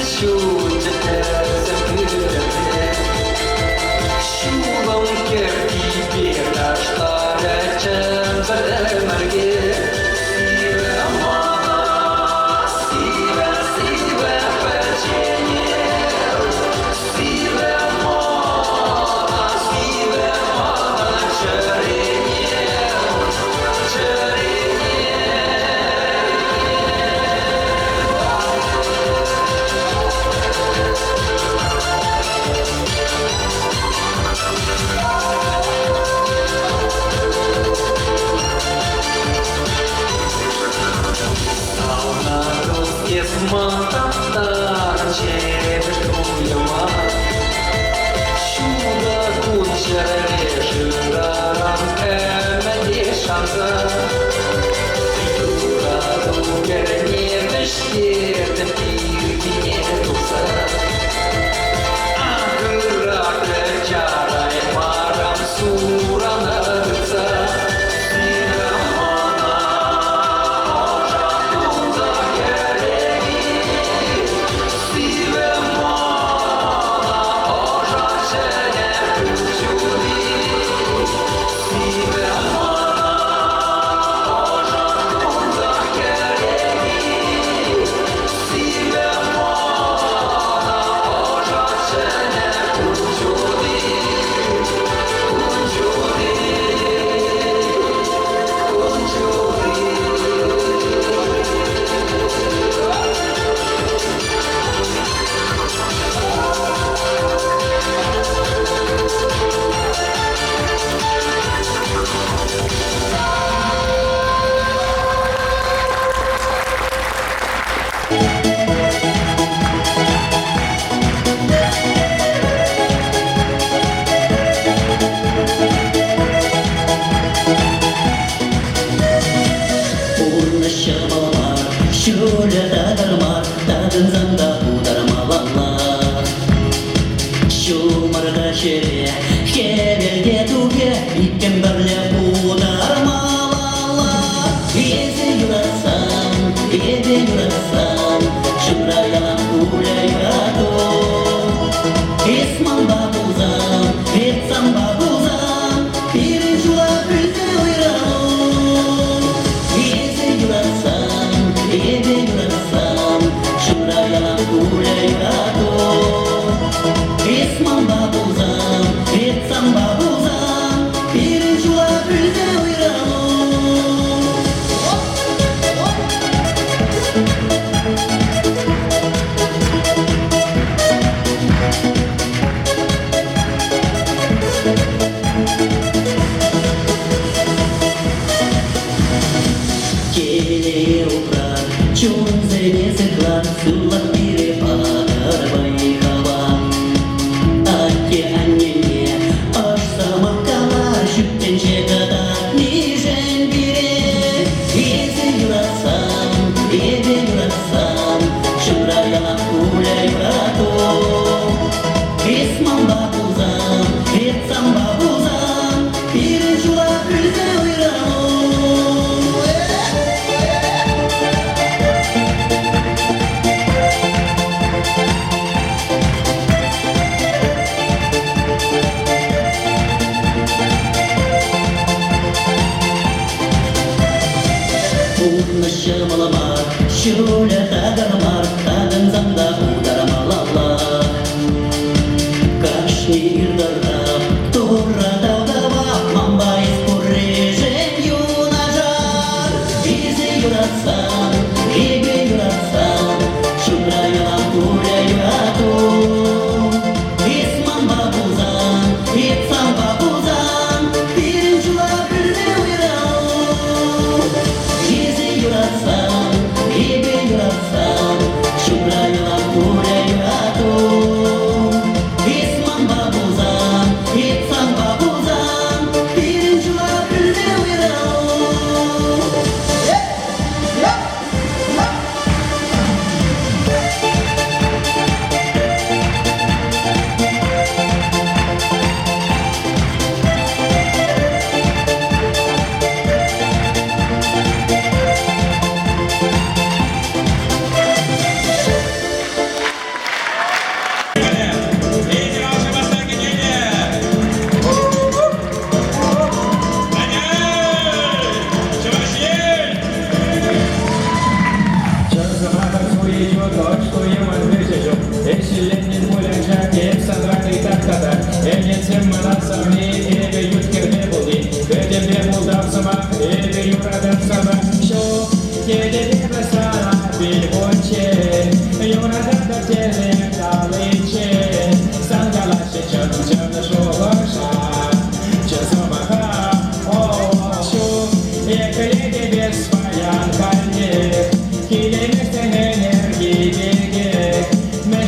Şut ezemürde Şulon kerki bir taşlara çembermerge Sive mama, sive peczenie Sive mama czerenie Jest mata ciebie Siuda kuciere żyraram emenie szansa Jura długie nie wyśpiewne piłki nie dusa Akura kreciara i maram sura na ryca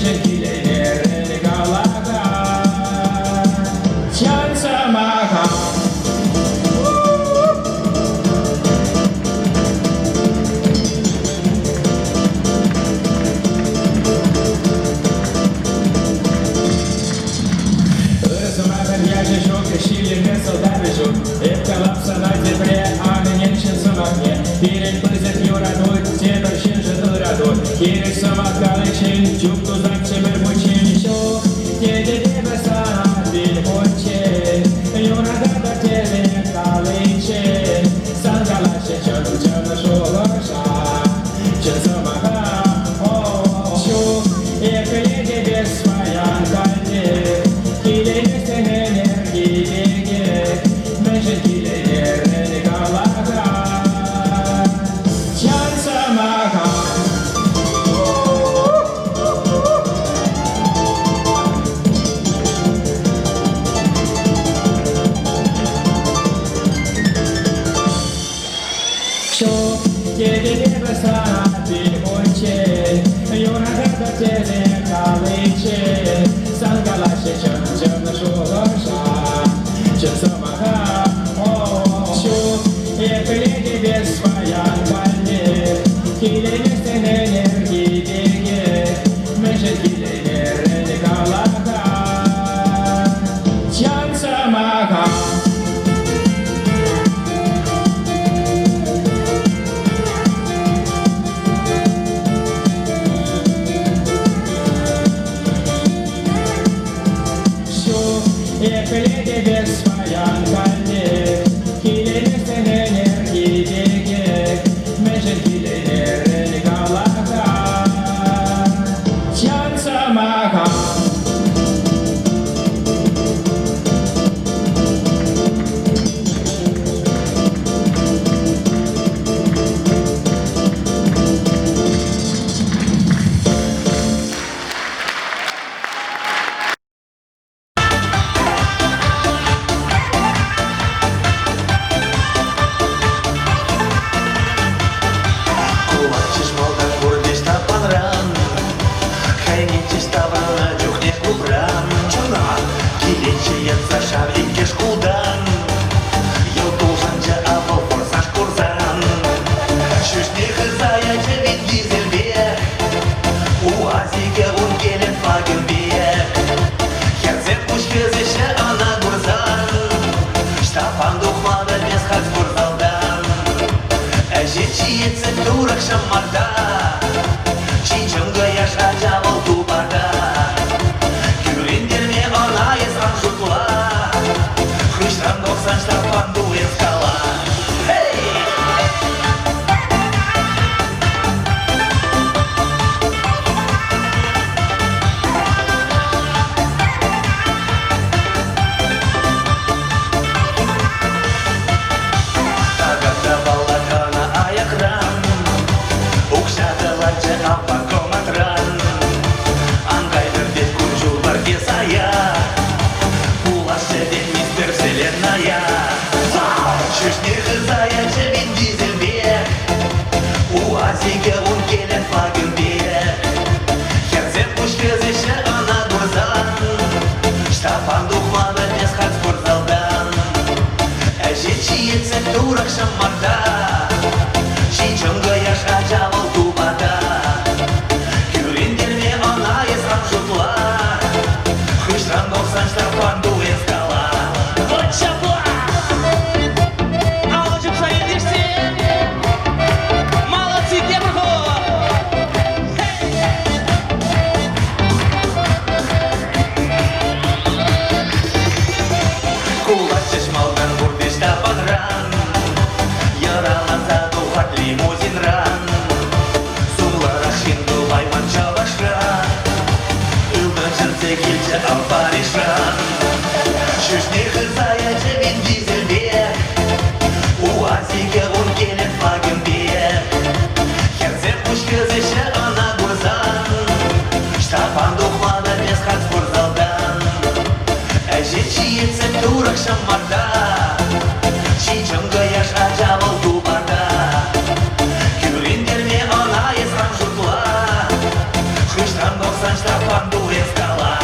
межгилелерин калаган чансамаган. Pirek păzet ioradoi, țedor și înjădăradoi. Pirek să mă caleceni, ciuc tu zac ce merbuceni și-o. E de devăsat din hoceni, ioradada tele caleceni. S-ar galace ce-o ce-o șoloșa, ce să mă ca, și-o. E că e de desfaia în calde, chile este în energie, merge chile de calaga. контрабандует скала.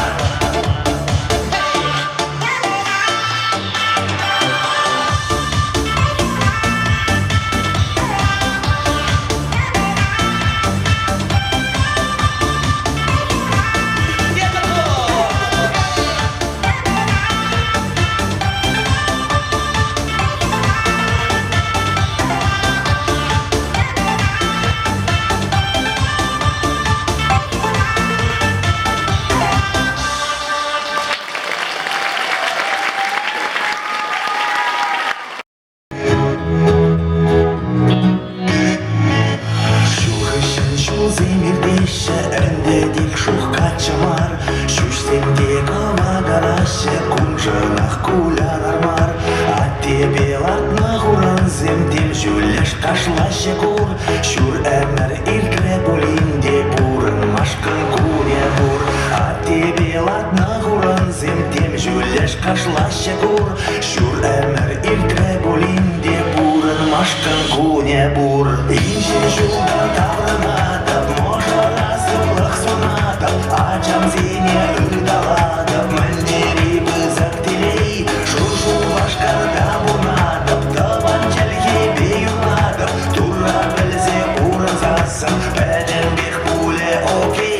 Зимирдеше әндедік шуққа чамар Шүшсеңдегі магараще күнжынақ кулянар мар Аттебе латнақ уранзем тем жүлеш қашлаще кур Шүр әмір иркре булинде бурын машқын куне бур Аттебе латнақ уранзем тем жүлеш қашлаще кур Шүр әмір иркре булинде бурын машқын куне бур Инже жүлдан таврынатып Можарасылық сонатып Ачам зене ұйдаладып Мәндері бұзақ тілей Жұржу башқарда бұнатып Табан жәлге бейунатып Тура білзе ұрын засын Бәден бек бұле окей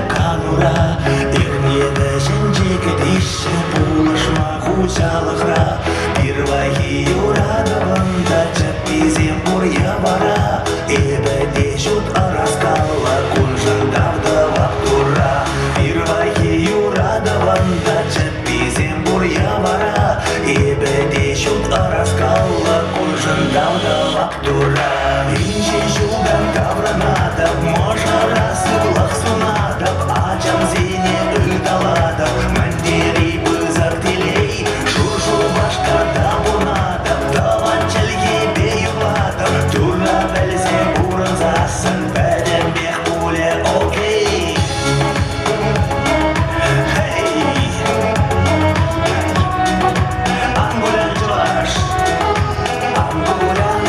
Канура, ирнеде женжеге дише булышма хучалыхра, перваги юрадывында чапизем бурья бара, эбеде жут араскала кунжындавды вактура, перваги юрадывында чапизем бурья бара, эбеде жут араскала кунжындавды вактура, инже жудан тавранатып, можарасылық сонатып, Ачам зене ұйдаладып, мәндері бұзар тілей, Жұржу башқарда бұнатып, Таван жәлге бейулатып, Тура бәлзе бұрын засын, Бәден бек бұле окей. Ангулян жылаш, ангулян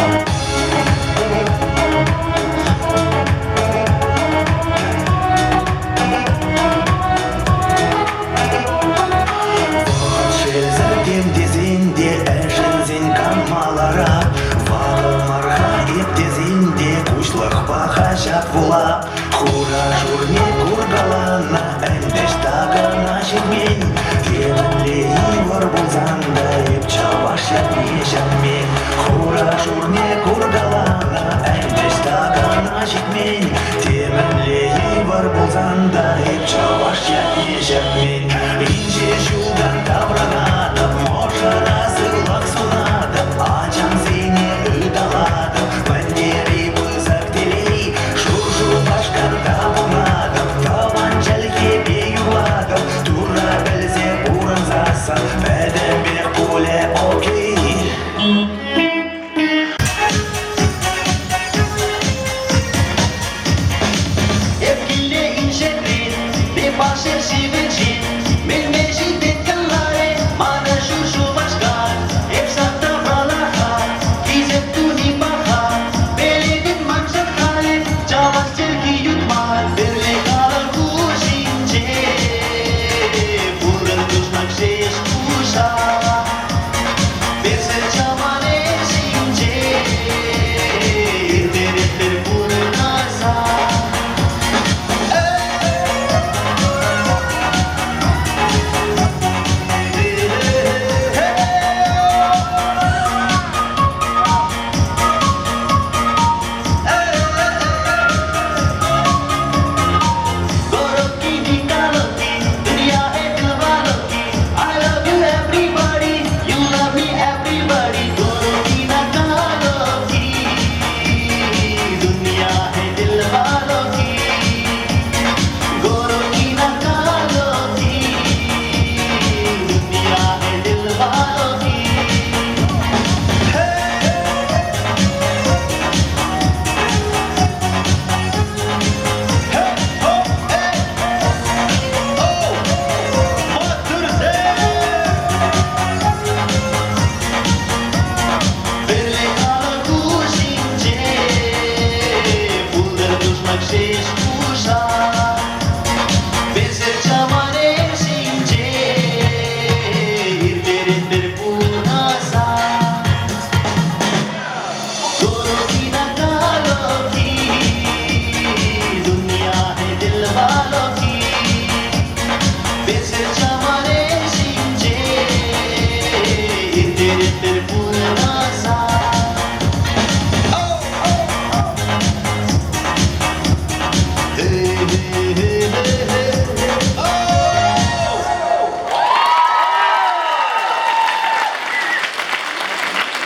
пуль назад.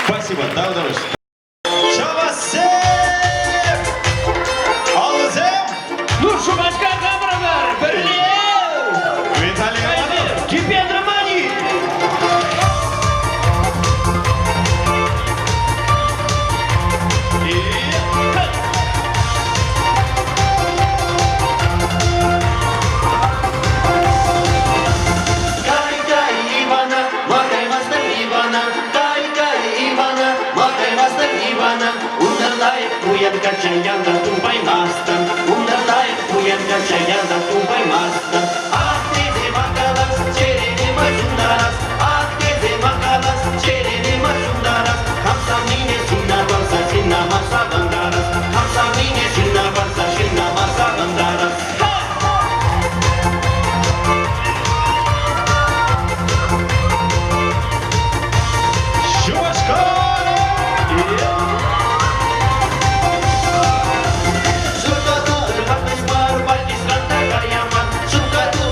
Спасибо, до удовольствия. Çabası! Alızım! Ну что, башка Габрагар, Берлин! Виталий Иванов! Кипен Романи! Кай-кай Ивана, макаймастер Ивана, кай-кай Ивана, макаймастер Ивана. Умерлает куянка чаянда тупой мастер, умерлает куянка чаянда тупой мастер. Ах ты макалас, череди мажундарас, ах ты макалас, череди мажундарас. Хамсамине синна барса, синна маса бандарас, хамсамине синна барса, синна маса бандарас. Щучка! Suka tu, hapis baru bagi seranta kayaman. Suka tu,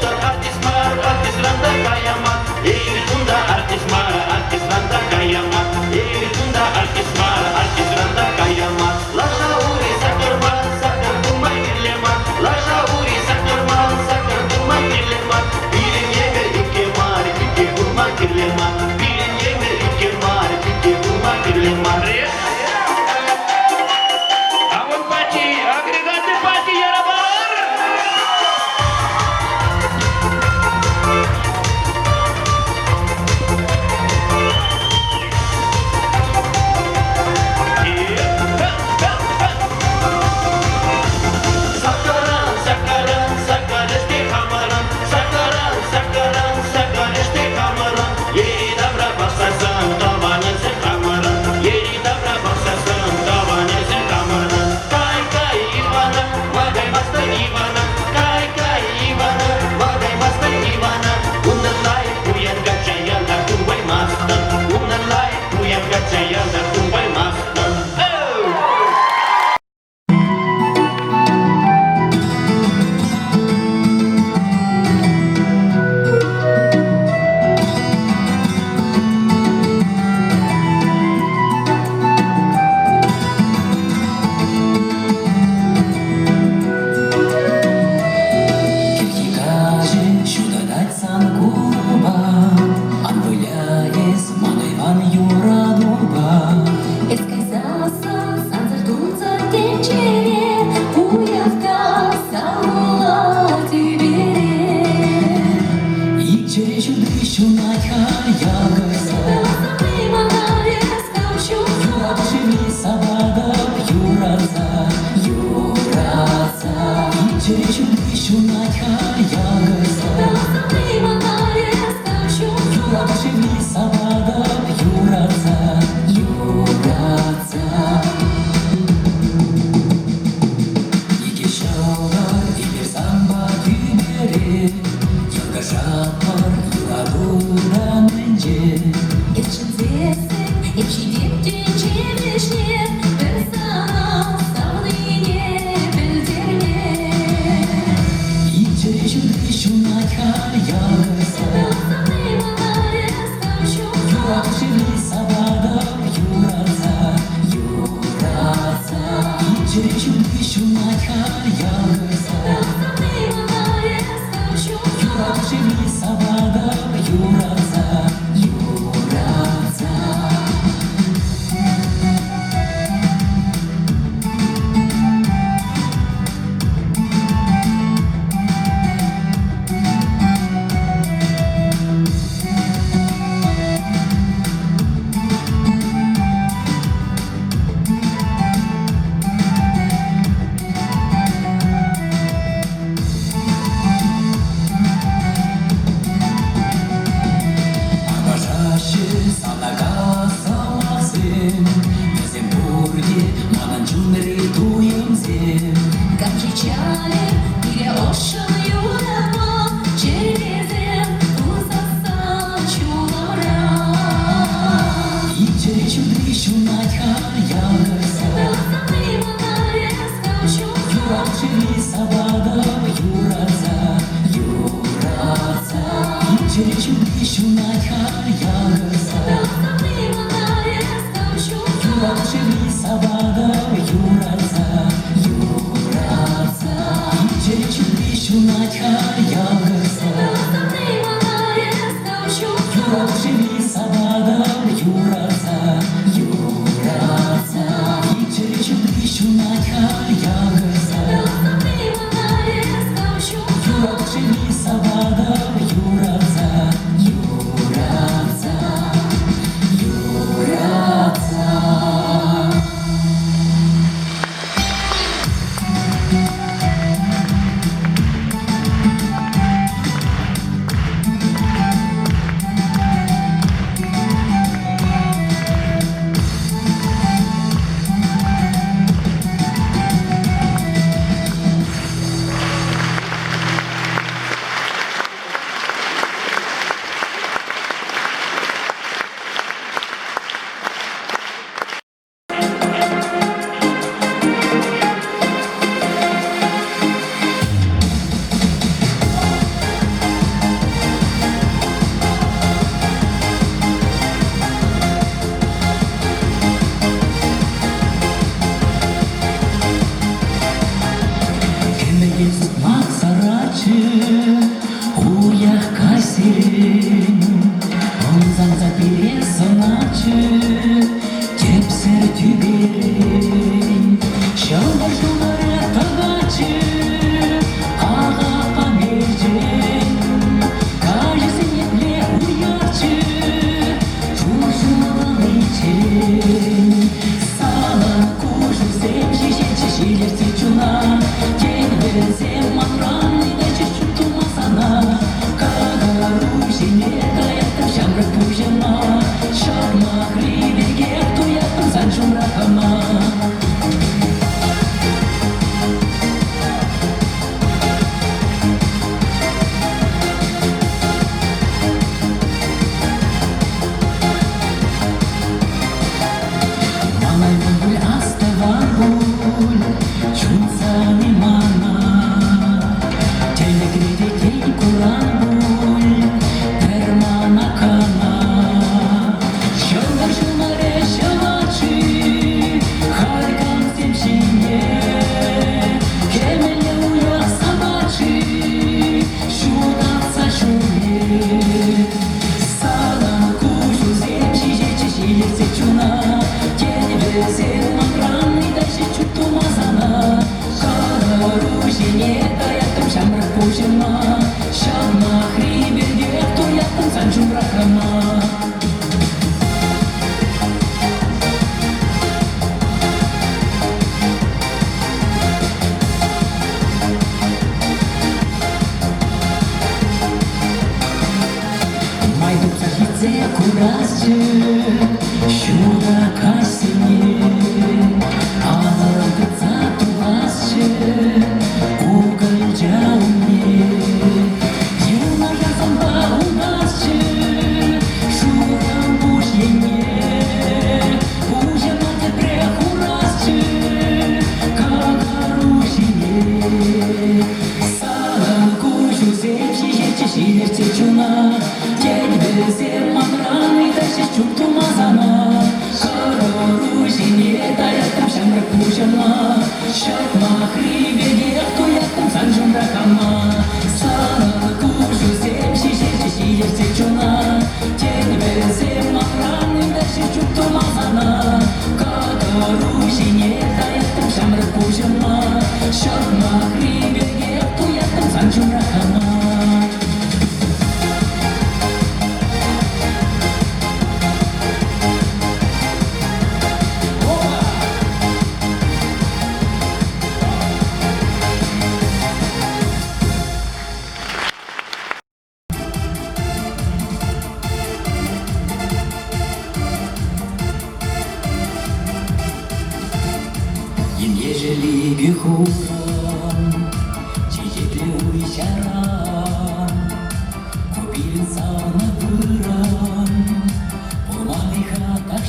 Помалих хатах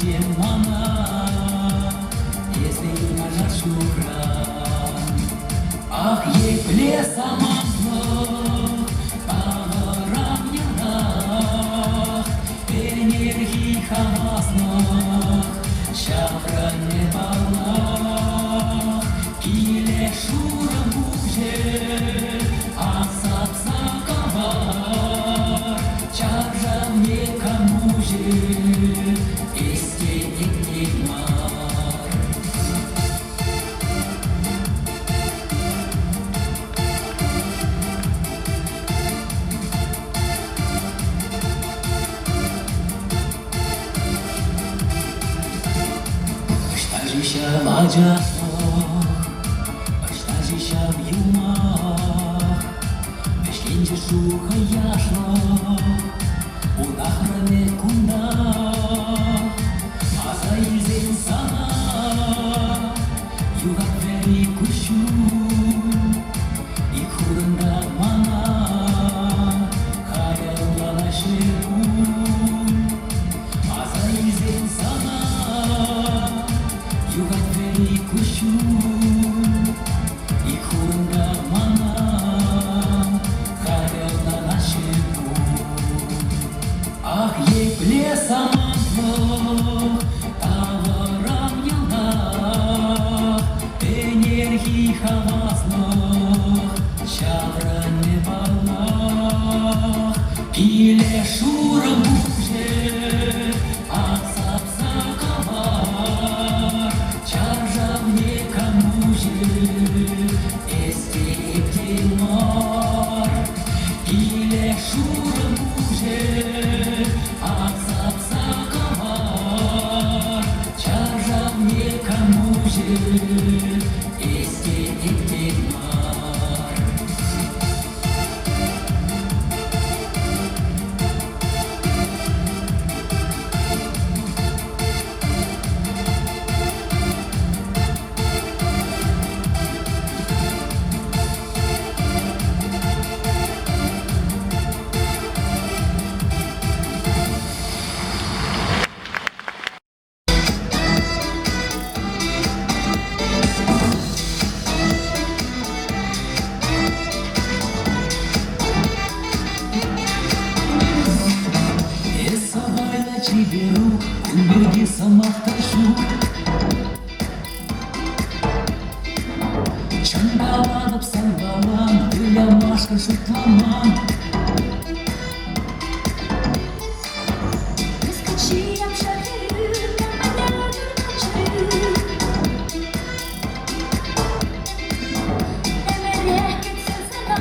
Едем она, если нажать шнурам. Ах, ей лесом одно, поворовнях, энергии хамасных, шавра не полна, пиле шура буже, а сапса ковар, чаржа мне кому же, истинник нигмар. Baştajışam acasok, baştajışam yumak, beşinci şuha yaşlok, unahranı kundak, maza izin sana, yugat veri kuşun, ikurunda mana, hayallaşırım, maza izin sana, yugat veri kuşun, ikurunda mana, hayallaşırım. Ах, ей лесом одно, поворовнях, энергии хамасных, шавра не полна, пиле шура буже, а сапса ковар, чаржа мне кому же, эстик димар, пиле шура буже, а сапса ковар, чаржа мне кому же, эстик димар. Эсабайла чиберу, кунберги самахташу, чангаладып сангалам, тыля машка шутламам. Wyskoczyłam przewyry, kamerę oczy. Emerykę cezena,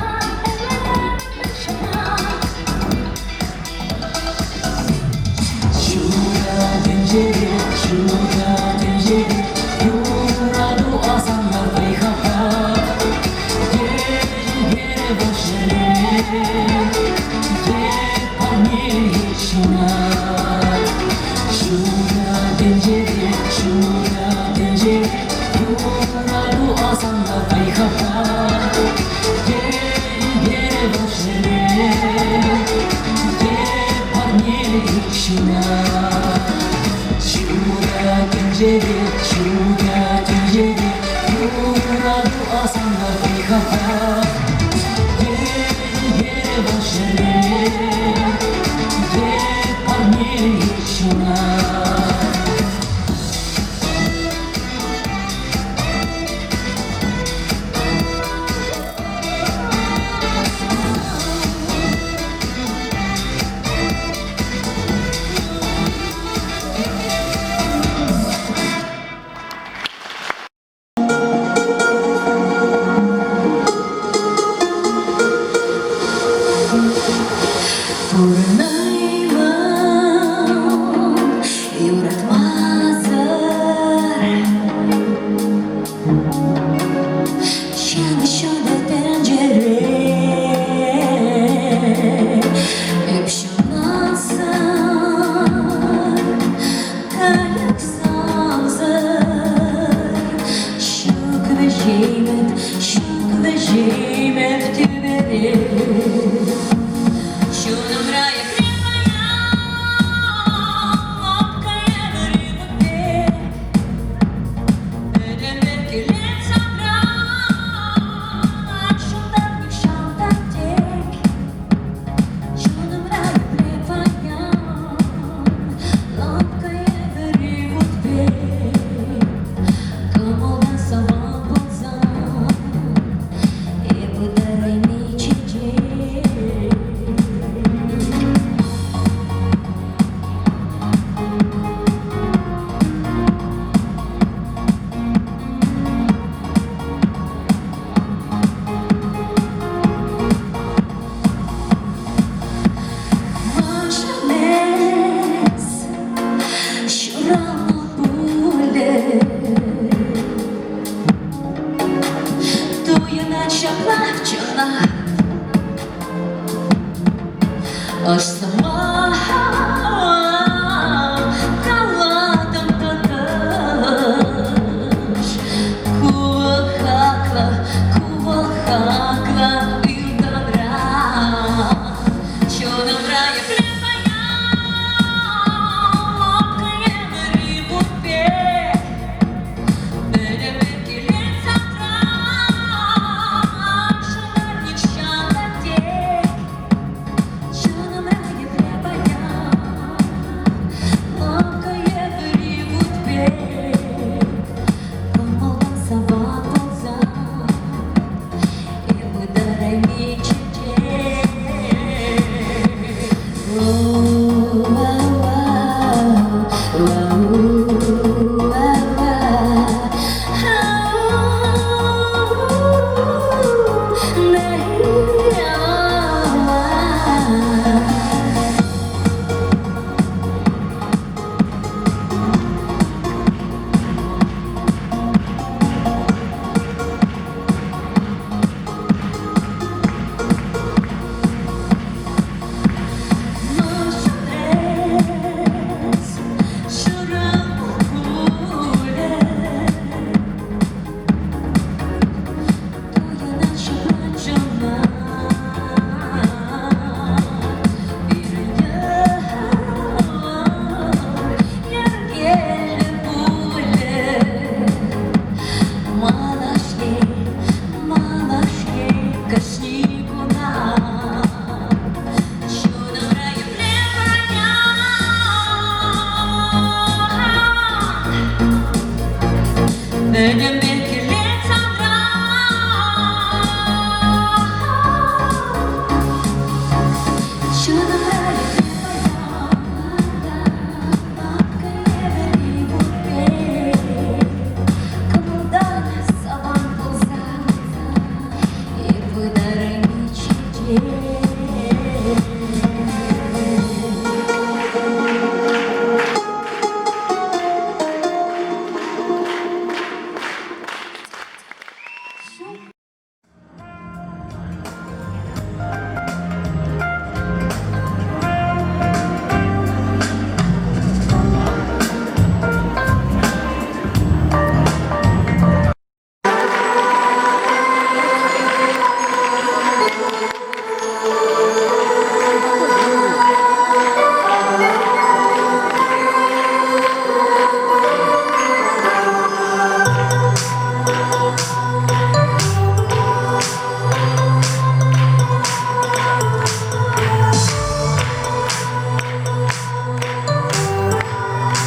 Şurada tencere, yuradı asanlar beyhaka, geri boşere, parmağına. Şurada tencere, yuradı asanlar beyhaka, geri boşere, parmağına. Şurada tencere, yuradı asanlar beyhaka, geri boşere, parmağına. девчонка, аж сама каладом какаш, кувахакла и добра, чё добра я хлебая, лапкая рыбу пек, меня векилит завтра, шумер нищанка тек, чё добра я хлебая, лапкая рыбу пек, помолвался ваполза.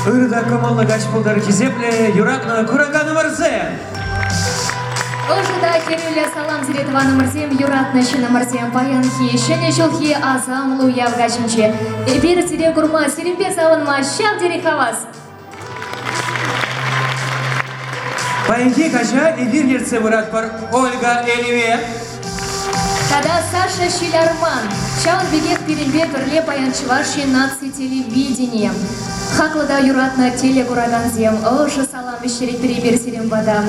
Ырда комолла гачпулдар кизепле, юратна кураганы мырзе. Ожида херюля салам зиретваны мырзем, юратна шына мырзем, паянхи, шыне шулхи азам луя вгачынче. Эпир сире курма, сиримпе савынма, шав дерек хавас. Паянхи кача, эфир ерце вырат пар Ольга Элеве. Тогда Саша Шилярман, чаун бегет перебе перле паянчываши нации телевидением. Хаклада юратна телегураганзем, ошо салам вещерек перебер сирем бадам.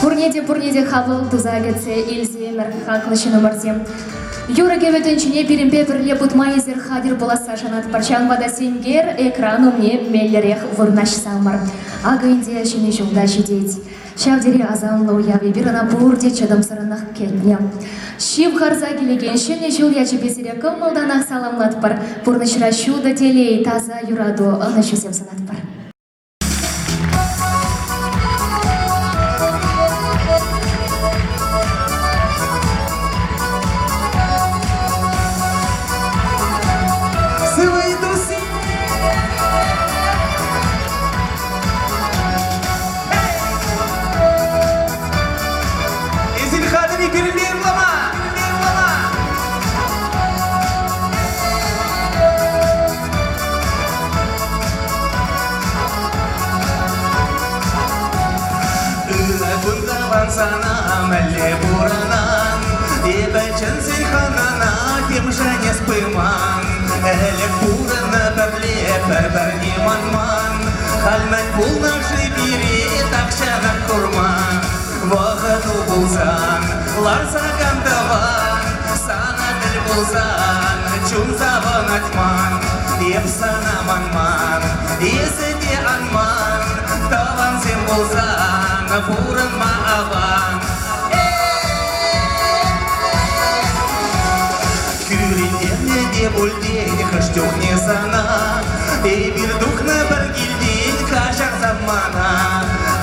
Пурнеде хавыл тузагеце Ильземер хаклышыны мырзем. Юра кеветенчине перемпе перле путмайзер хадир була Сашанат парчан вада сенгер экрану мне меллерех вырнаш самар. Ага индия шыны жылда шидеть. Шавдери азанлы уяви бирана бурде чадам саранах кетнем. Шив харза келеген шыны жыл ячы безере кымылданах саламлат пар. Пурнышра шуда телей таза юраду анышусем санат пар. Sana melle buranan Ebecen seyhanana Kimşene spıman Ehle burana berle Berberni manman Halmet bulnaşı biri Takşana kurman вақыт болсан ларсаган таван сана діл болсан чун сабан атман еп сана манман есіде анман таван сен болсан пурын мааван күріндерне де бөлден қыштық не сана бір дұқны бір келден қашақ замана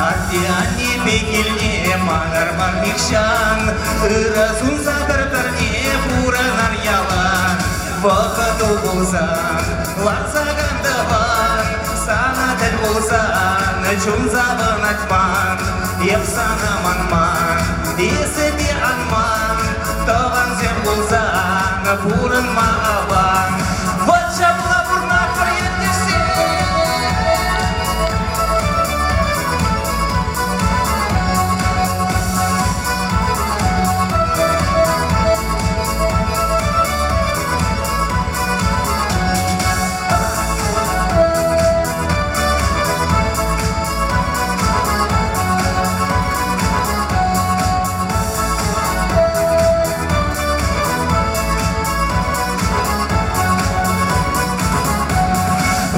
аттианне бекелне маңар мармекшан ырасун сатыр бірне пуранар ялан вақыт болсан ларсаган даван сана діл болсан чун забын атман еп сана манман есіде анман таван сен болсан пурын мааван вот жабла бурна приятнешсе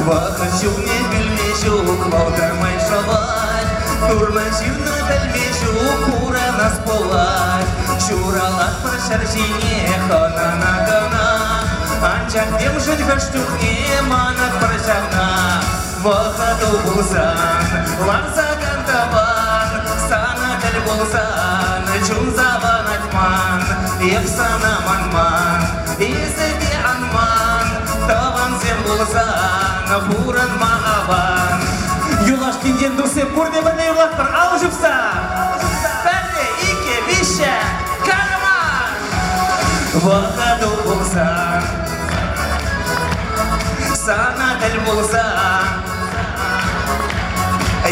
вақыт жүгіне білмешук баутармай шабай турман жирна білмешук куранас болай шуралат бір шаржине ханана гана анчак дем жить хаштухне манат бір жағна вақыт болсан ларсаган табан сана діл болсан чун забан атман еп сана манман есіде анман таван сен болсан пуран мааван юлаш кинден дұрсе көрде бірне юлаттыр ал жүпса бірде ике вище караман вақыт болсан сана діл болсан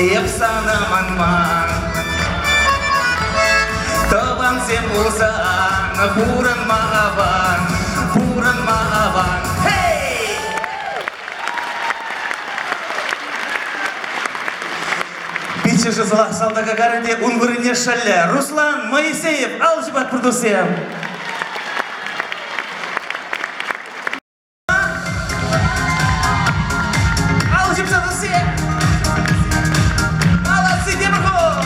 еп сана манман таван сен болсан пуран мааван хей! Биче жазыла салдага гаранде унгурыне шалля Руслан Моисеев алжыбат продусем. Алжып задусе. Молодцы, Демарко!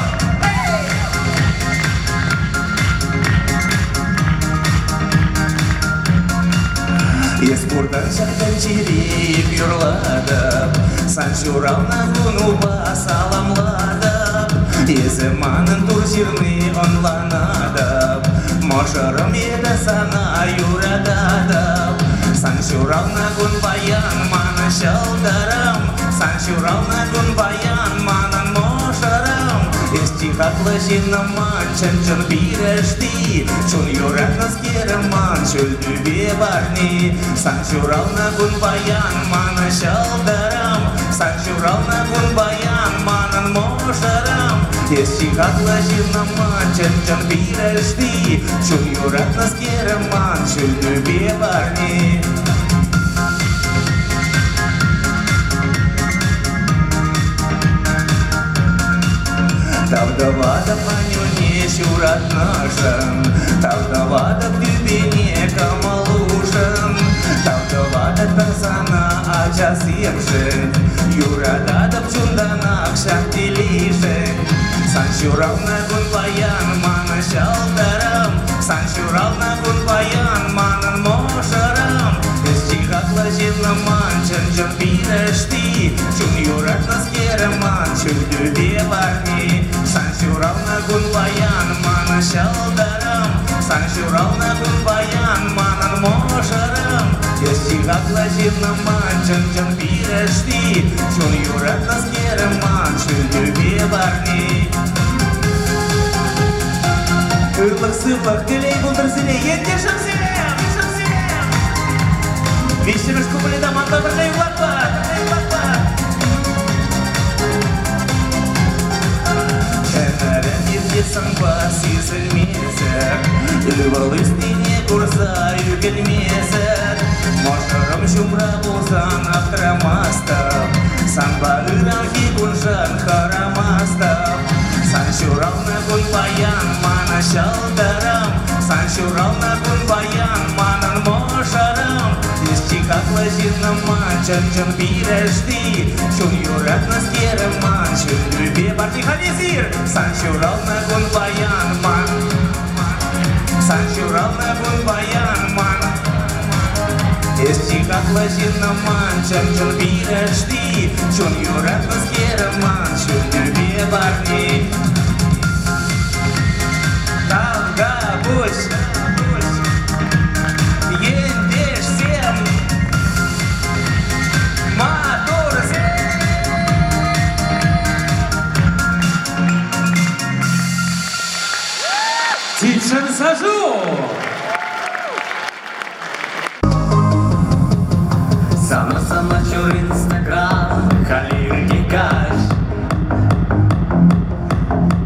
Ескурдан жақтан череп юрладым Санчурална гуну басаламладым Езіманын тур жирны онланадым Мошырым еді сана юрададым Санчурална гун баян маны шалдарым Санчурална гун баян манын мошырым Естихатлы жинаман чын бирешти Чун юратнас кереман чөлдүбе барни Санчурална гун баян маны шалдарым Санчурална гун баян манын мошырым Естихатлы жинаман чын бирешти Чун юратнас кереман чөлдүбе барни Тавдавада панюне шурат нашим Тавдавада в дюбине камалушим Тавдавада персана ачас емшин Юрадада в чунданах шахтилишин Санчурална гун баян маны шалдарым Санчурална гун баян манын мошырым Естихатлы жинаман чын бирешти Чун юратнас кереман чөлдүбе барни Санчурална гун баян маны шалдарым Санчурална гун баян манын мошырым Естихатлы жинаман чын бирешти Чун юратнас кереман чөлдүбе барни Ырлық-сырлық тілей бұлдырсілей Енде шымсилем, шымсилем Вишіміш күпілі манда бірлей ұлатпад Әнәрін ертесің бас езілмесір Үлвал үстіне көрса үгілмесір Мошырым жұмра болсан ақтырамастым Санба ұран кекуншан харамастым Сан Санчурална гун баян мана шалдарам, Санчурална гун баян манан мошарам. Дешчи как лазина ман, чан бирешти, Чун юратна скера ман, Чун любе барти хализир. Санчурална гун баян ман, Санчурална гун баян ман. Дешчи как лазина ман, чан бирешти, Чун юратна скера ман, Чун любе барти. Dalga buş, yendiş sem, motor sem. Тичин сажу! Sama-sama cur Instagram, халирги каш.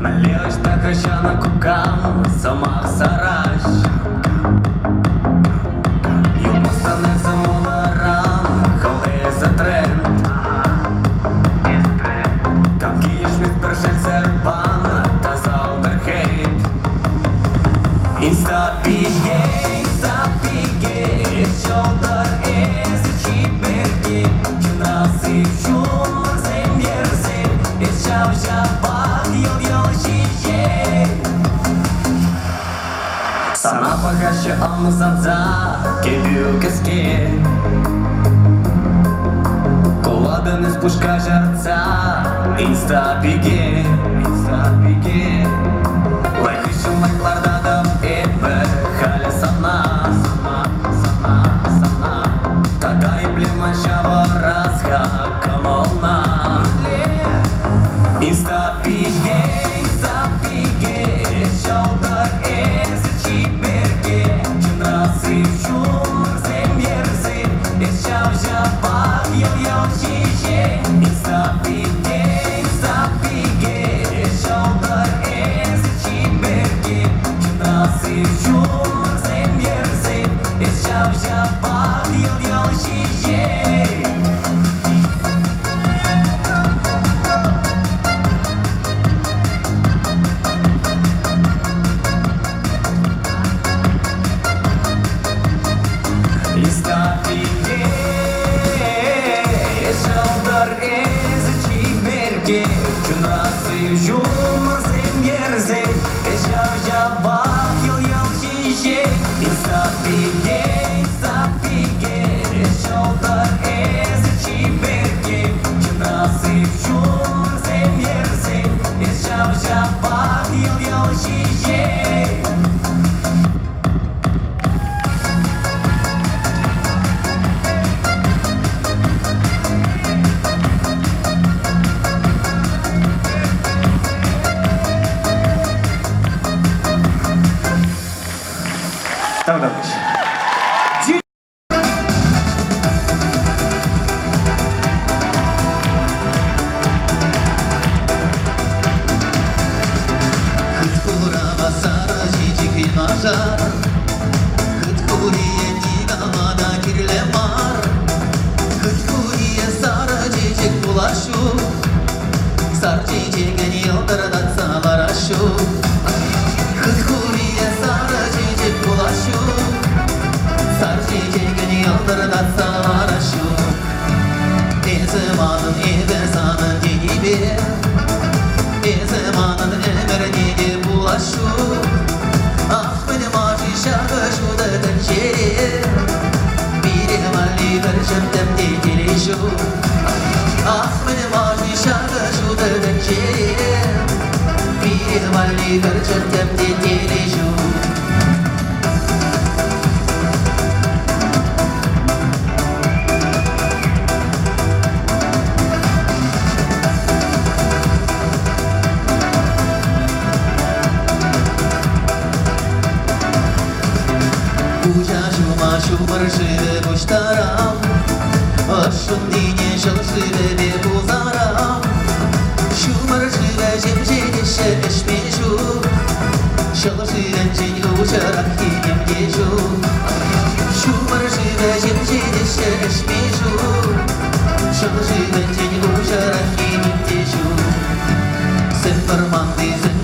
Належ так на кукам, самах сараш. Йому стане самоварам, коли за тренд. Там кіш від перших серпан, та залдерхейт. Інстапіге, shoulder is a cheap mergi. Nasip şumur zemyerzim, es şavşabat yol şişe. Sana bagaşı almazamza, geliyor keske. Koladınız puşka жарца, Instapige. Лайкышым лайкларда да эпе, халя сана. Тадай блиман шава разга камолна. Instapige, shoulder is a cheap mergi. Nasip şumur zemyerzim, es şavşabat yol şişe. Instapige, shoulder is a cheap mergi. Nasip şumur zemyerzim, es şavşabat yol şişe. Instapige, shoulder is a cheap mergi. Nasip şumur zemyerzim, es şavşabat yol şişe. Instapige, shoulder is a cheap mergi. Nasip şumur zemyerzim, es şavşabat yol şişe. Tamam. Хыткура басара жижиг винажар, Хыткурие дигамада кирлемар, Хыткурие сара жижиг булашу, Сар жижиген йылдырдан саларашу. Хыткурие сара жижиг булашу, Сар жижиген йылдырдан саларашу. Ezmanın evezanın gibi, Ezmanın emerine bulaşu. Ah benim acı şarkı şu da tencere, Bir mali vercemden dilişu. Ah benim acı şarkı şu da tencere, Bir mali vercemden dilişu. Şumar şive kuştaram, Aşın dine şıl şive de buzaram. Şumar şive cemcede şereşmeşu, Şıl şiven ceylu uçarak yinem geçu. Şumar şive cemcede şereşmeşu, Şıl şiven ceylu uçarak yinem geçu. Sen parmağın dizin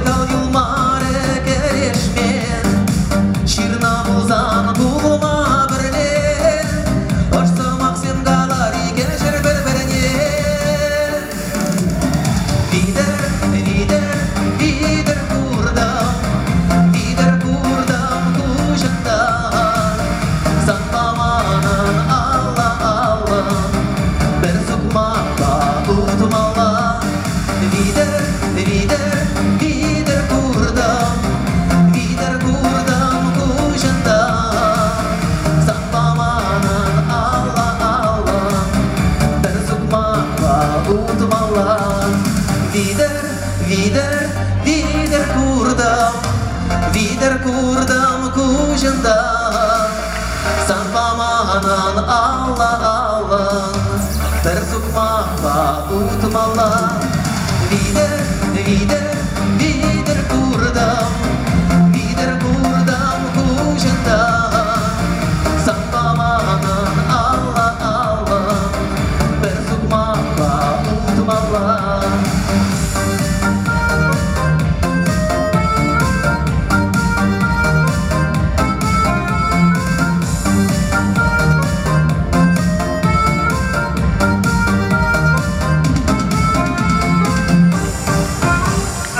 Байтал юлмары керешмен Ширнамузан кулыма бірлен Ашсамақ сен қалар екешір бір-біріне Видер, видер, видер курдам кушында Санламанын алла, алла Бір сұқмаққа ұтмала Видер, видер, видер курдам кушында Санламанын алла, алла Бір сұқмаққа ұтмала Видер, видер, видер курдам кушында Санламанын алла, алла Бір сұқмаққа ұтмала Видер, видер, видер курдам кушында Санламанын алла, алла Бір сұқмаққа ұтмала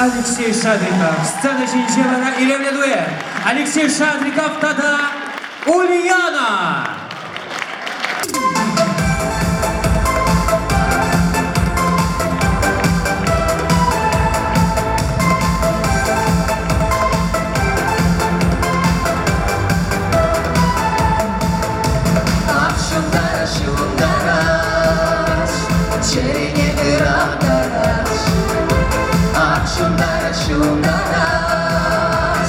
Алексей Шадриков. Сцена Чинчевана и Левля дуэт. Алексей Шадриков, тогда Ульяна. Şundarаш, çeyrine ırakaraş Şundarаш,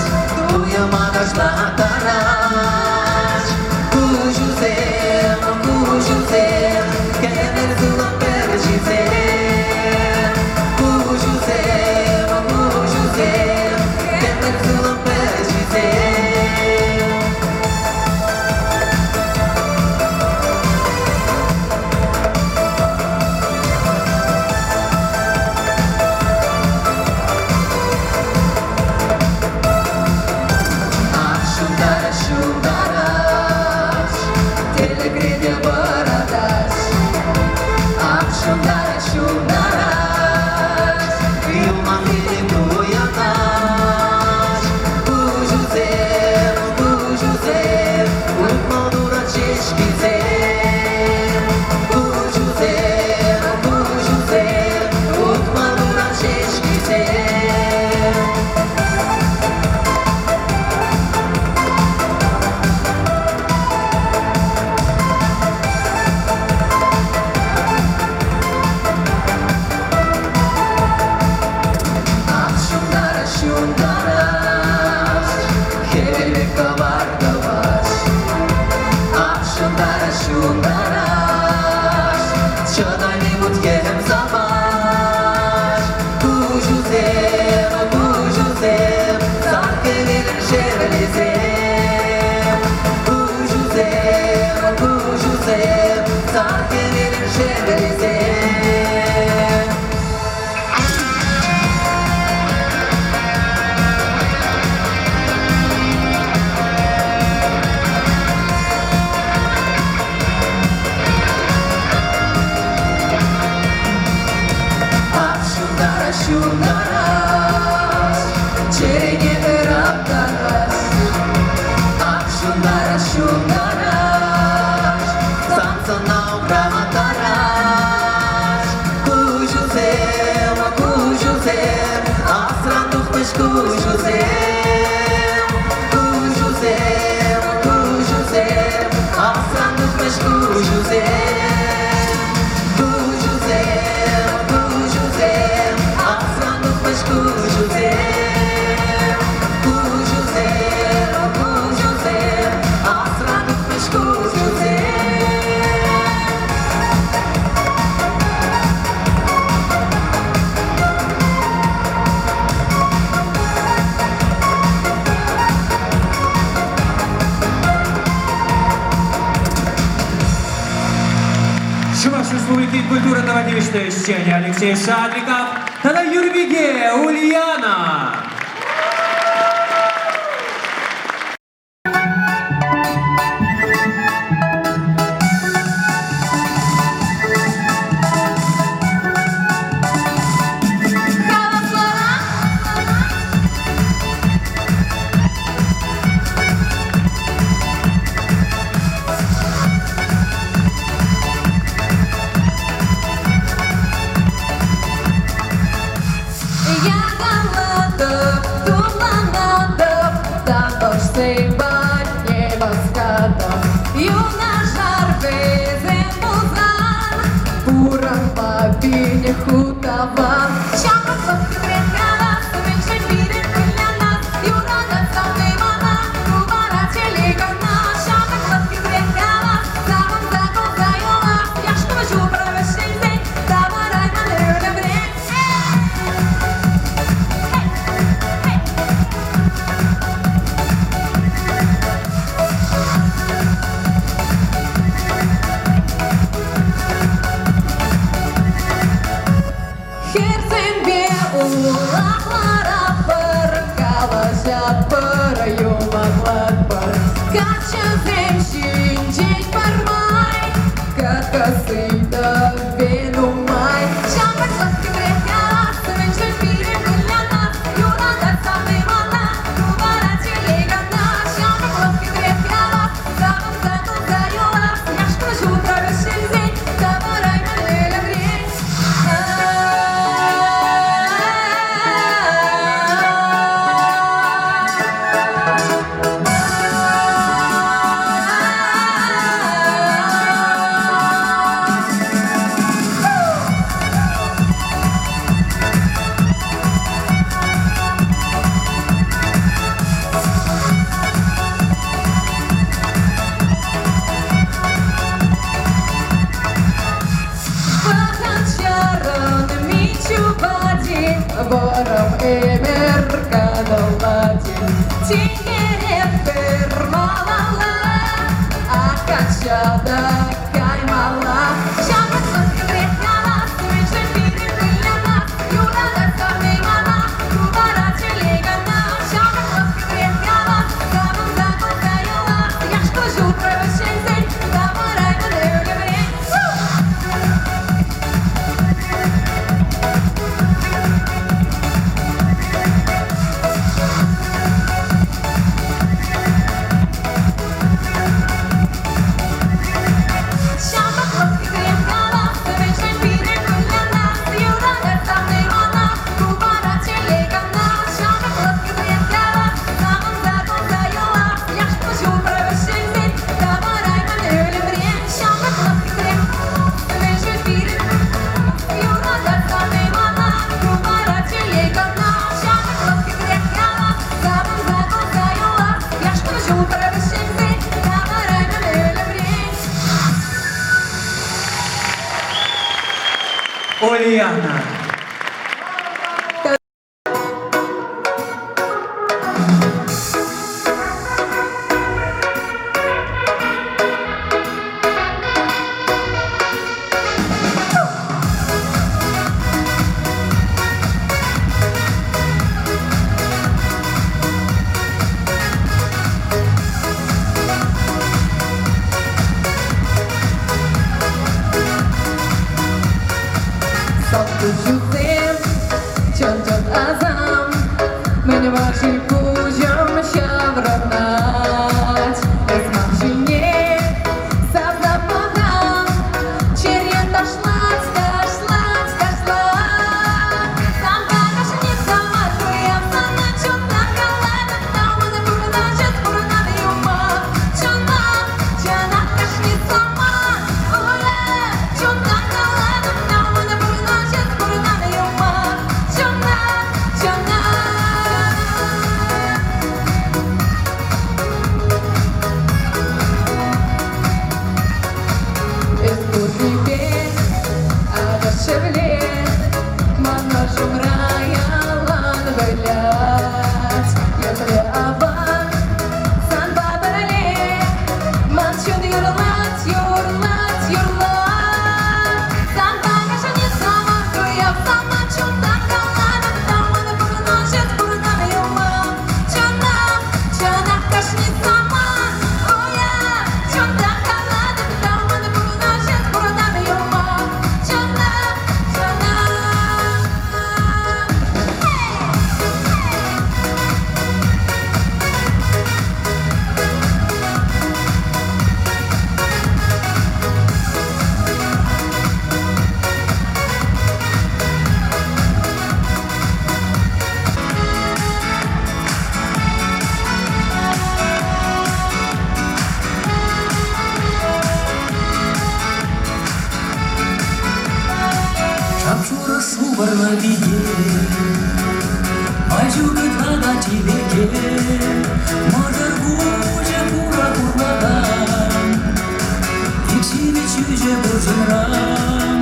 duyamadaş lataraş Kujuzem, kemer zılan percizem Kujuzem, kemer zılan percizem Şundarаш, telegredya baradaş Şundarаш, yılman beni duyanaş Kujuzem, unutmadura çeşkizem Kujuzem, unutmadura çeşkizem Şundarаш, kelebek kavar kavaş Şundarаш, çadayni mutkem savaş Kujuzem, sarkelir şevlizem Kujuzem, sarkelir şevlizem Şundarаш, çeyrine ırakaraş Şundarаш, sansana uğramataraş Kujuzem, asran duhmuş kujuzem asran duhmuş kujuzem asran duhmuş kujuzem asran duhmuş kujuzem Чуваш Республики культуры на водевичной сцене Алексей Шадриков, тогда Юрбиге Ульяна. Kaçak para yolaklar Kaçak şimşek parmay Kakasıyla velumay Şambaklık kıbreka Sınıçlı birim gülana Yolanda sanımana Duvara телегана Şambaklık kıbreka Zamın zatılsa yola Yaşkılı şutra vişilzey Zavarayman öyle bret Бором эмер кадаладин Тингереп бермалала Акачада каймала Шамасын кыдретняла Сымечный пирим кыляна Юрада сармеймана Дубара телегана Шамасын кыдретняла Замын закон кайыла Яшкы жутра вишензей Замараймын öyle брен Ульяна. Jutem, çan azam Мне ваши путем щавранать Без мовчине Завдападам Черен дошлать, дошлать, дошлать Там багажница матуя Сана чудна калена Там она бурначит, бурнами ума Чудна, чана кашница мат Уля, чудна калена Там она бурначит, бурнами ума Чудна, чудна Барнабиге, мaju кытада тибеге, мажар гуже пура пурладам, иксиби чуже буржунрам,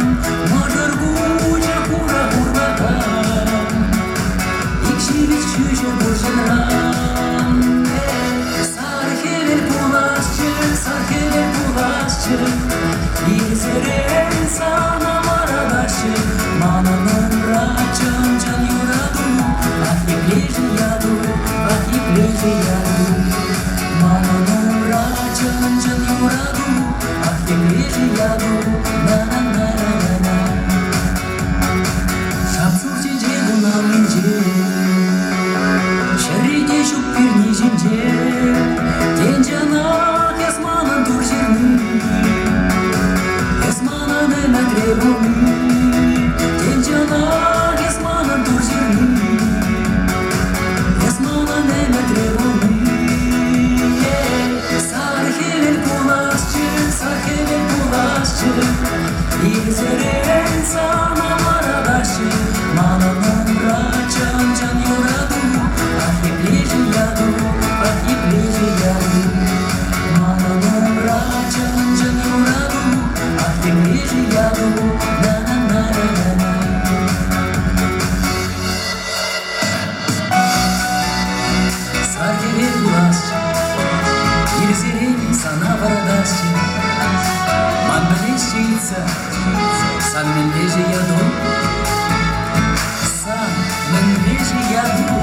мажар гуже пура пурладам, иксиби чуже буржунрам. Sarhevir bulaşçı, izeren sana maradaşı, mananın raçın can yuradu, ah ne ближний яду, ah ближе яду, мананам рачан жан юраду, ах ты ближе яду, на-на-на-на-на-на. Шапсурче жеду наминже, шариде шупирни жинже, денжана кесманан туржирны, кесманан эна требуны, денжана кесманан туржирны. Sana varadasci, man blescița, san menveje iadu, san menveje iadu.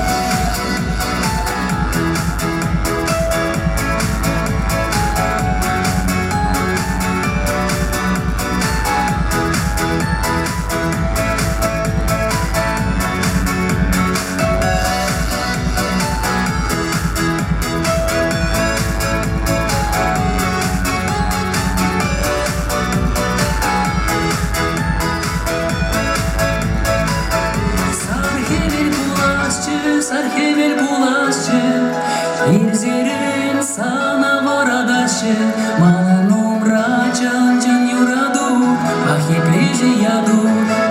Sarhevel bulaşçı, İrzerin sana varadaşı, Mananum racan can yuradu, Ah ye bliže yadu,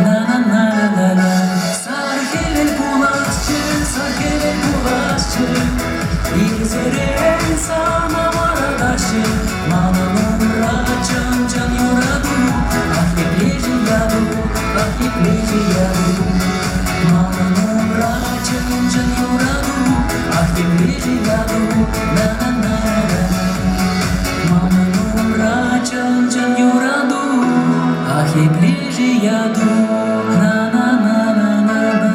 na-na-na-na-na. Sarhevel bulaşçı, İrzerin sana varadaşı, Mananum racan can yuradu, Ah ye bliže yadu, ah ye bliže yadu. Mananum racan can yuradu, ah ye bliže yadu, na-na-na-na-na. Mananum racan can yuradu, ah ye bliže yadu, na-na-na-na-na.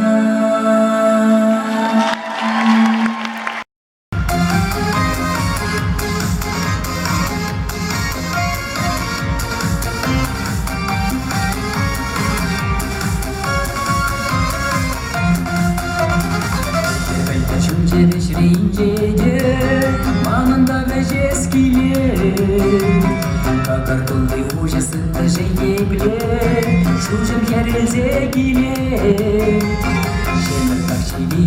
Мананда вежеские, как картонный ужас даже ебле, шужем ярельзе гиле. Шемер как чили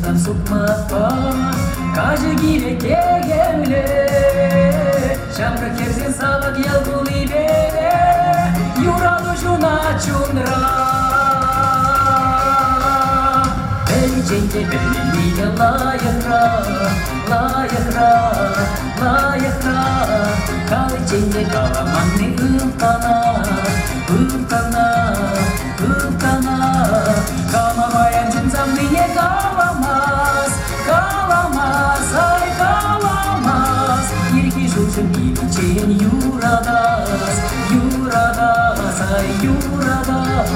там сукмапа, каже гиле кегемле. Шамра керзен салак ялгули бере, юраду жуна чунра. Gente belli layakra, layakra, layakra. Kali gente kala manni utana, utana, utana. Kama bayan cincam niye kalamaz, kalamaz, ay kalamaz. Yirki şuşun için yuradas, yuradas, ay yuradas.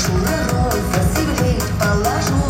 Шура роза, сивлеть положу.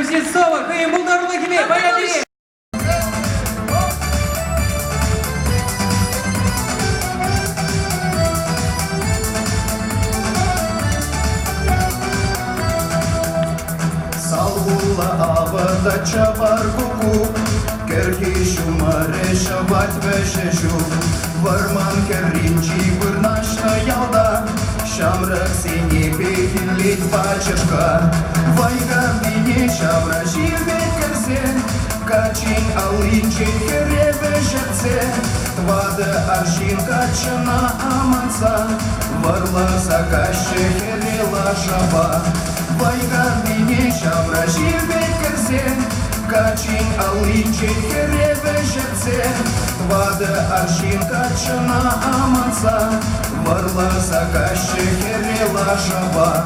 Кузнецова, Кыйымбулдарлы кеме, баяндыры. Salvulla avada çabar kuku Kerhi shumare shabat vesheşu Varman kerrinci vırnaşna yalda Şamrak seni behillit paçaşka Vayga bini şavra şirvet kersen Kaçin alınçe kere veşetse Tvada arşin kaçına amansa Varlasa kaşı kerela şaba Vayga bini şavra şirvet kersen Kaçin alınçe kere veşetse Tvada arşin kaçına amansa Varlasa kaşı kerela şaba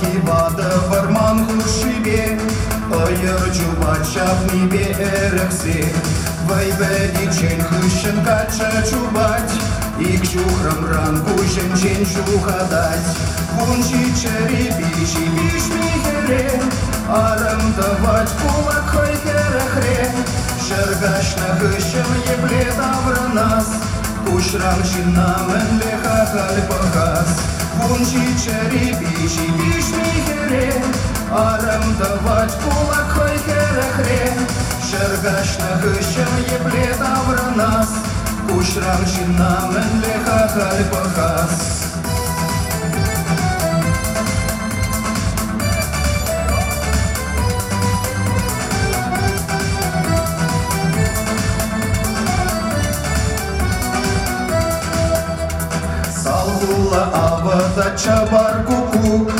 Hivada varman hurşibe Ayır çubat şapni be erekse Vay be diçen hışın kaça çubat İk şuhram ranku şençen şuhadat Vunçi çeri bişi bişmi here Aram давать kulak hay kerahre Şergaşna hışın yeble davranas Kuşram şinnamen leha kalpahas Vunçi çeri bişi bişmi here Aram давать kulak hay kerahre Şergaşna hışın yeble davranas Kuşram şinnamen leha kalpahas Salvulla avada çabar kuku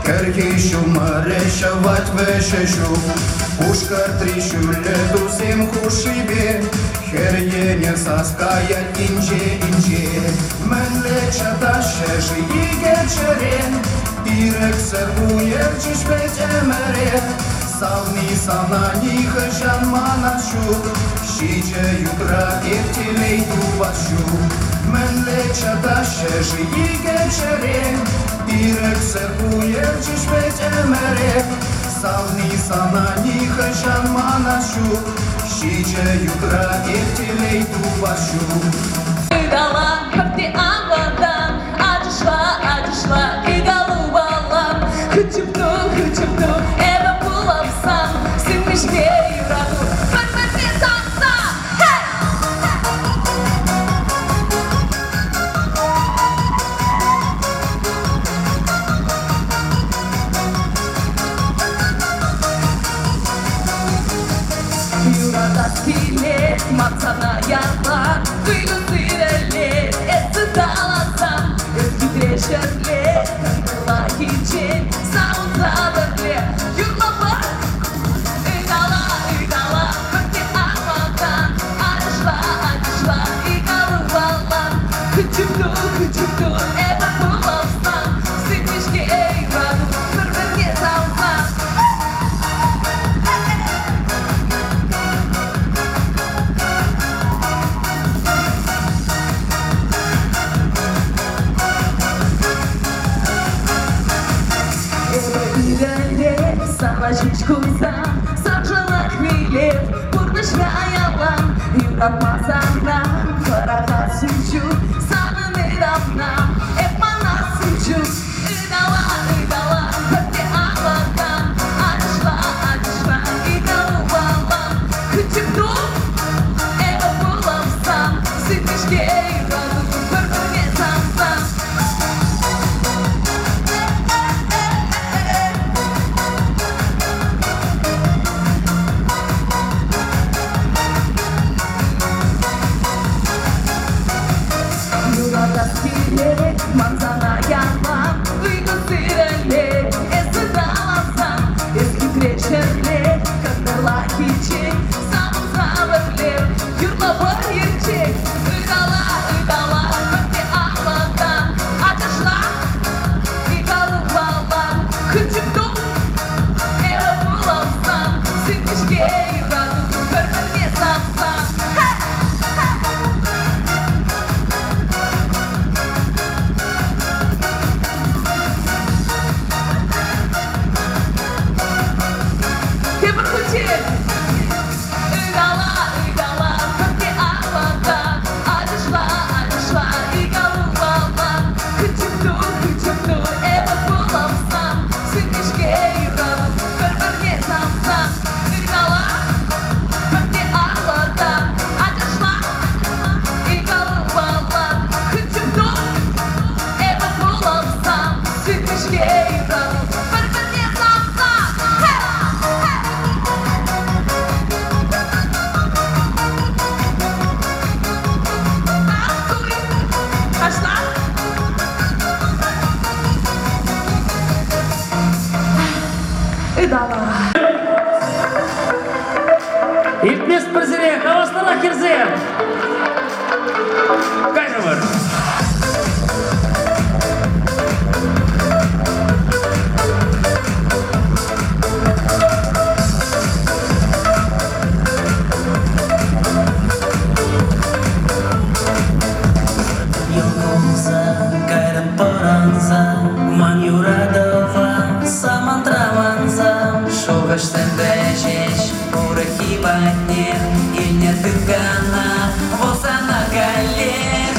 Kerhi shumare shavat vesheşu Пушка трещуля дузем хушибе Херьене саская инче Менле чаташеши игечере Ирек сербуер чишпет эмере Сални санани хышан манашу Шиче ютра эртелей дубашу Менле чаташеши игечере Ирек сербуер чишпет эмере Salni sana nihășan manașu Și ce iubra ertelei tu bașu Игала, как ты авада, адишла, и голубала. Хычыпту, это пулапсан, сын мишке юраду, пармарте санса, хей! Yurada skile, matsana yarlar, duygu sirele, etsi dağlasam, eski treşerle, kanıla için, savunsalarle, yurla var. Игала, как ты авадан, адишла, и голубала. Хычыпту, это пулапсан, сын мишке юраду, пармарте санса. Сабачечку сам, саджала хмелев, бурдышка ялам, юрапмазана, параға сүйчу, саны недавна, эпмана сүйчу. Игала, как ты авадан, адишла, и голубала. Хычыпту, это пулапсан, сын мишке юраду, пармарте санса. Yurada skile, manzana yarlam, duygu sirele, esi dağlasam, eski treşerle, kanıla için, savunsalarle, yurla var yerçek. Игала, как ты авадан, адишла, и голубала. Хычыпту, это пулапсан, Спасибо, Кавастара Кирзен. Кайжамыр. Kairan poranza, man yuradova, самантраванza, шогаш сендежеш, урахи ватне, и не тыкана, воса на галер.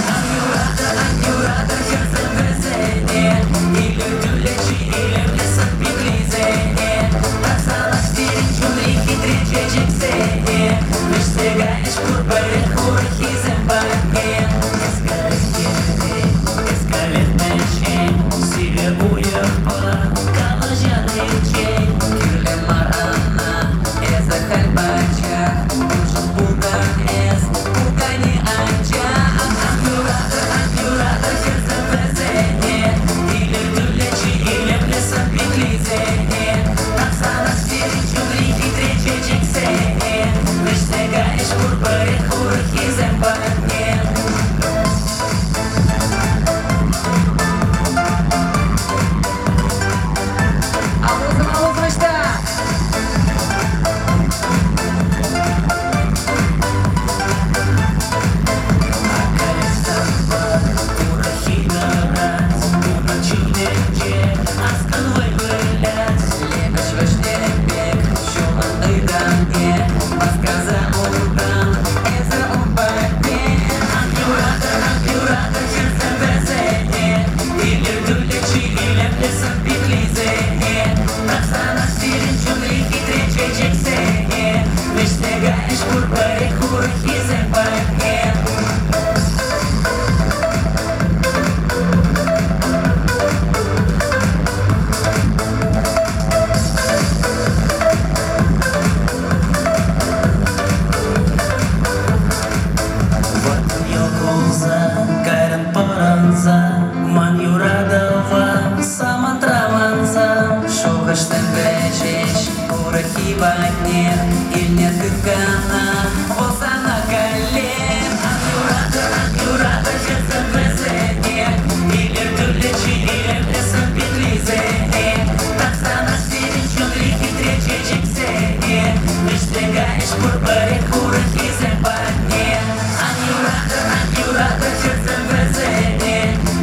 Анюрада, сердце везене, или тюлечи, или в лесах пеклизене, так саластирин чумри хитри чечексене, лишь стегаешь курбаре, урахи зембаке. Man yuradova, самантраванza, шогаш сендежеш, урахи ватне, и не тыкана, воса на галер. Анюрада, сердце везене, или тюлечи, или в лесах пеклизене, так саластирин чумри хитри чечексене, лишь стегаешь курбаре, урахи зембаке. Анюрада, сердце везене,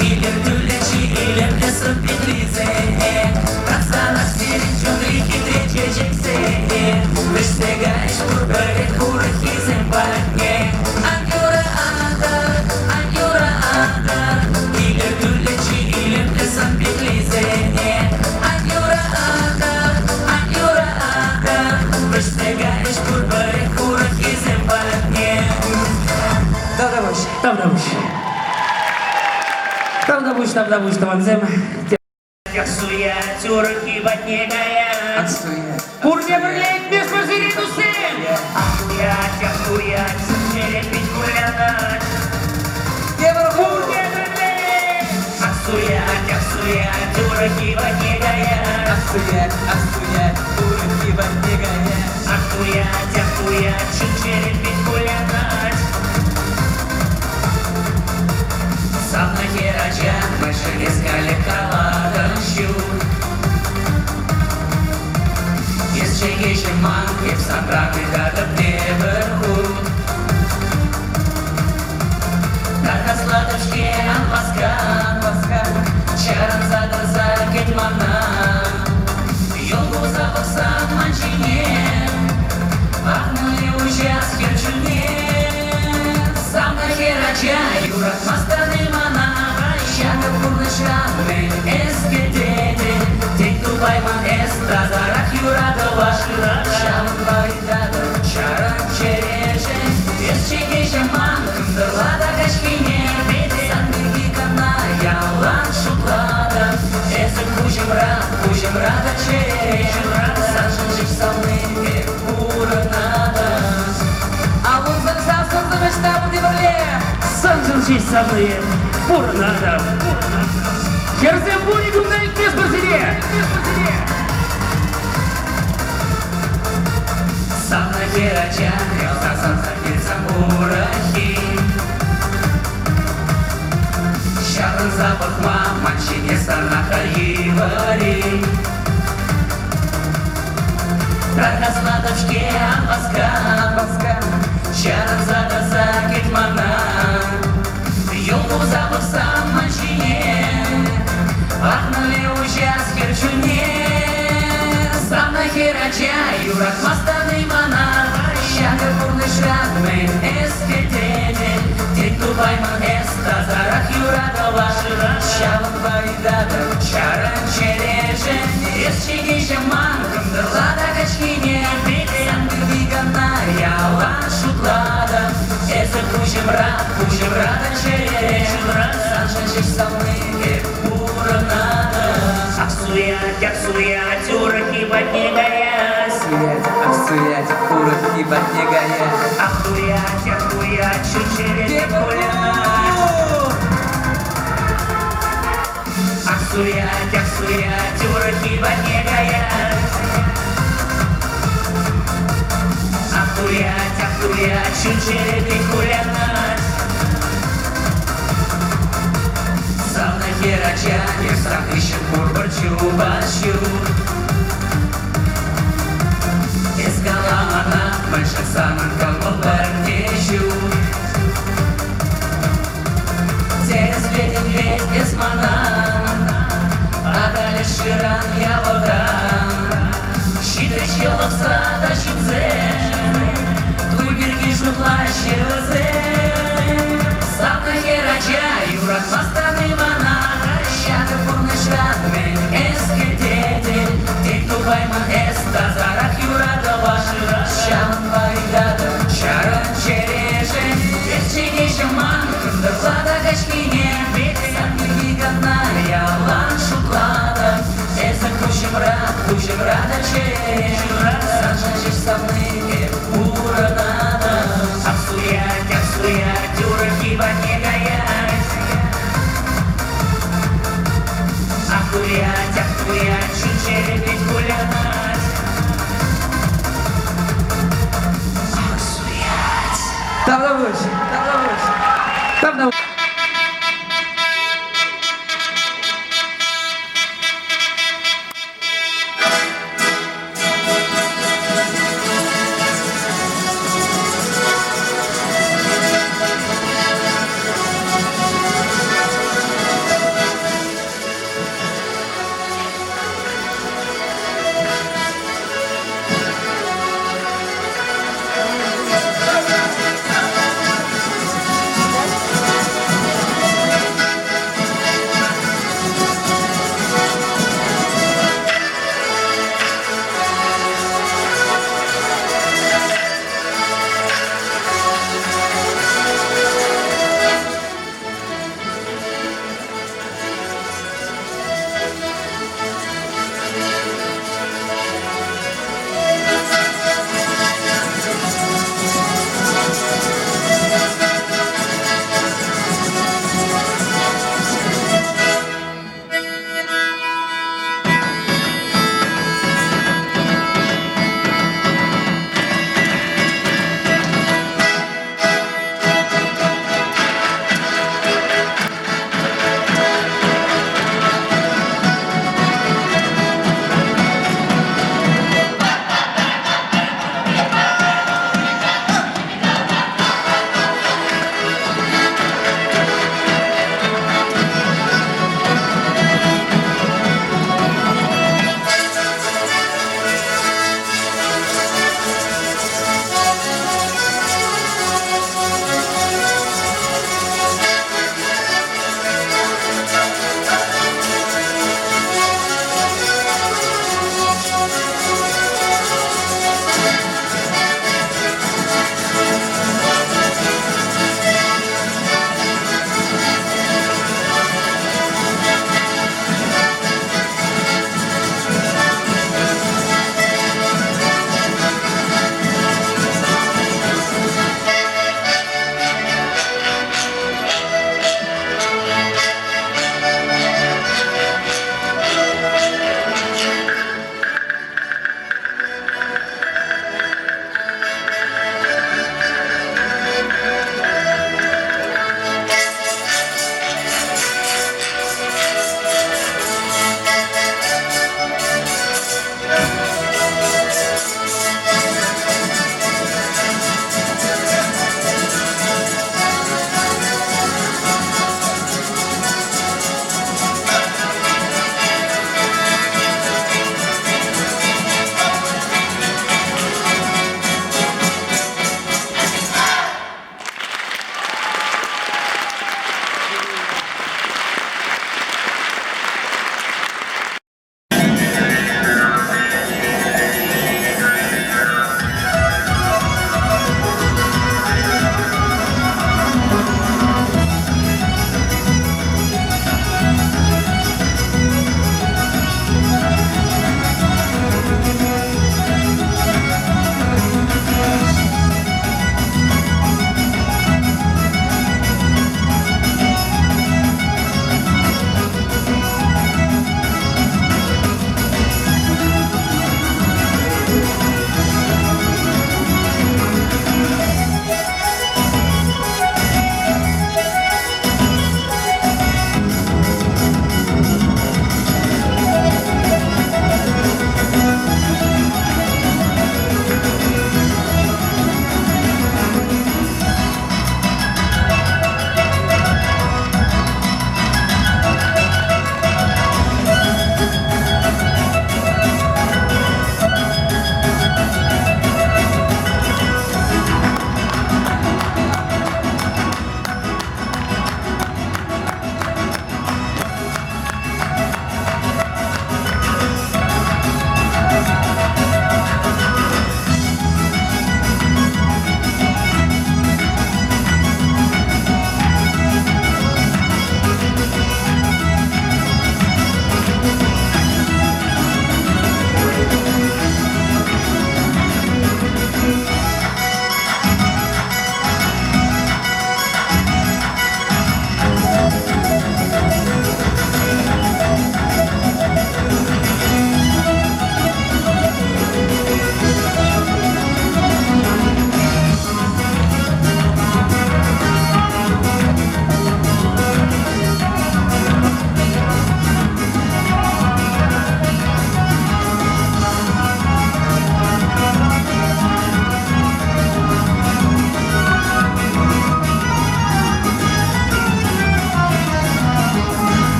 или тюлечи, или в лесах пеклизене, так саластирин чумри хитри чечексене, лишь стегаешь курбаре, урахи зембаке. Анюрада, или тюлечи, или в лесах пеклизене, Анюрада, лишь стегаешь курбаре, урахи зембаке. Там добуш, таванзем. Яксуя, тюрки ватне гая. Курня берлейт, без позирит усем. Яксуя, черепить гулянать. Курня берлейт. Яксуя, тюрки ватне гая. Акуя, черепить гулянать. Сам на херача, выше искали каладанщу. Есть чеги манки в сандрах и гадов наверху. Как сладочки анпаска, чаран задрза кетмана. Йолгу запах сам манчине, пахнули ужас херчуне. Сам на херача, юрак мастаны манава, щага пурнышаны, эскететы. Тень тупайман эстра, зарак юрадова ширата. Шаман варитада, чаран череже, без чегеша ман, кымдырлада качкине, беде. Сандырги кана, ялан шуклада, эсик хужим рада череже. Сашин жив салны, век пура надо. А вот за солнцем штабу диволе. Санжин честь самые. Пура надо. Керзем буникум на их без позире. Сам на херача, красота садится мурахи. Щаден запах мамочки, санаха и вари. Трага сладочки, амбаска, щаден задаса кетмана. Юлу запах самочине, пахнули учас керчуне. Сам на херача, юрак мастаный монар. Щаден бурный шрадный эскетети. Тень тубайман эста, зарах юрадова. Щаван вайдада, чаран череже. Эсчигище манком, дырлада качкине. Сам двигана, ялан шутлада. Эсэ кучем рада череже. Саншаншиш самны, пуранада. Аксуять, уроки под не горят. Аксуять, курок и под не горят. Ахуять, чуть-чуть гулять. Аксуять, уроки под не горят. Ахуять, чуть-чуть гулять. Сауна херача, не страх ищет бурбачу. Искала она больше самых колбок тещу. Через летен весь эсманан, а далее ширан я вода. Щиты челов срада щипзен, твой берги жуплаще лозен. Сам на херача, юрак мастаный монах. Щады полный шрадный эскететель. Тень тубайман эста, зарах юрадова. Щаван вайдада, чаран череже. Эсчигище манком, дырлада качкине. Сам не гигантна, ялан шуклада. Эсэ кучем рада череже. Саншаншиш самны, пуранада. Аксуять, уроки под не горят. Ахуять, чуть-чуть гулять. Там на выше.